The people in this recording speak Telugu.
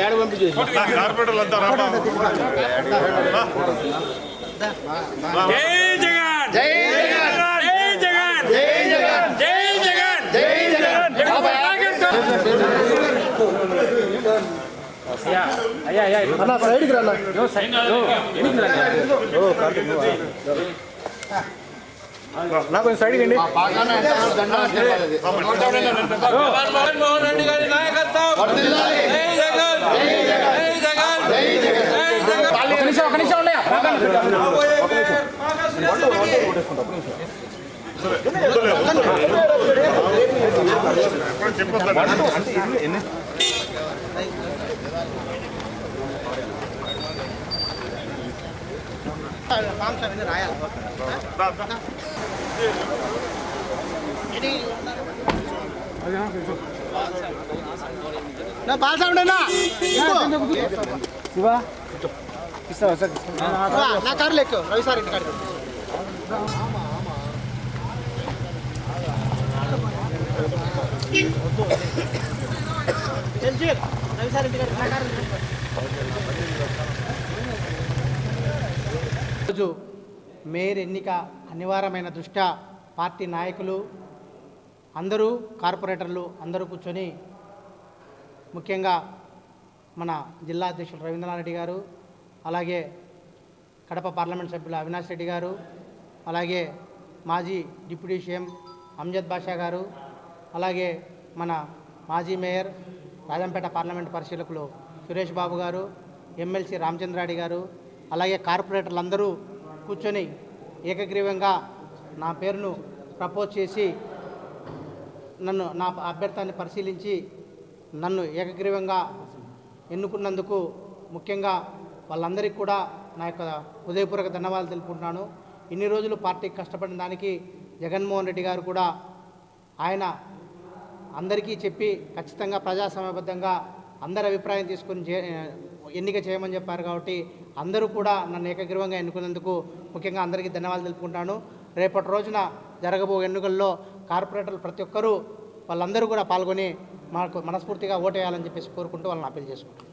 ఏడు పంపించేసి కార్పొరేటర్లు అంతా జై జగన్ జై జగన్ జై జగన్ జై జగన్ జై జగన్ అయ్యా అయ్యా అన్న సైడ్కి రా నాకు సైడ్కి అండి. జగన్మోహన్ రెడ్డి గారి నాయకత్వం ఒక నిమిషం ఉన్నాయా శివా ఇస్తావా సార్ నా కారు లెక్కు రవి సార్ ఇంటి కాడికి రవి సార్ ఇంటి కాడికి ఈరోజు మేయర్ ఎన్నిక అనివార్యమైన దృష్ట్యా పార్టీ నాయకులు అందరూ కార్పొరేటర్లు అందరూ కూర్చొని ముఖ్యంగా మన జిల్లా అధ్యక్షులు రవీంద్రనాథ్ గారు, అలాగే కడప పార్లమెంట్ సభ్యులు అవినాష్ రెడ్డి గారు, అలాగే మాజీ డిప్యూటీ సీఎం అమ్జద్ బాషా గారు, అలాగే మన మాజీ మేయర్ రాజంపేట పార్లమెంట్ పరిశీలకులు సురేష్ బాబు గారు, ఎమ్మెల్సీ రామచంద్రారెడ్డి గారు, అలాగే కార్పొరేటర్లు అందరూ కూర్చొని ఏకగ్రీవంగా నా పేరును ప్రపోజ్ చేసి నా అభ్యర్థాన్ని పరిశీలించి నన్ను ఏకగ్రీవంగా ఎన్నుకున్నందుకు ముఖ్యంగా వాళ్ళందరికీ కూడా నా యొక్క హృదయపూర్వక ధన్యవాదాలు తెలుపుకుంటున్నాను. ఇన్ని రోజులు పార్టీకి కష్టపడిన దానికి జగన్మోహన్ రెడ్డి గారు కూడా ఆయన అందరికీ చెప్పి ఖచ్చితంగా ప్రజాస్వామ్యబద్ధంగా అందరి అభిప్రాయం తీసుకుని ఎన్నిక చేయమని చెప్పారు. కాబట్టి అందరూ కూడా నన్ను ఏకగ్రీవంగా ఎన్నుకున్నందుకు ముఖ్యంగా అందరికీ ధన్యవాదాలు తెలుపుకుంటాను. రేపటి రోజున జరగబో ఎన్నికల్లో కార్పొరేటర్లు ప్రతి ఒక్కరూ వాళ్ళందరూ కూడా పాల్గొని మాకు మనస్ఫూర్తిగా ఓటేయాలని చెప్పేసి కోరుకుంటూ వాళ్ళని అప్పీల్ చేసుకుంటాను.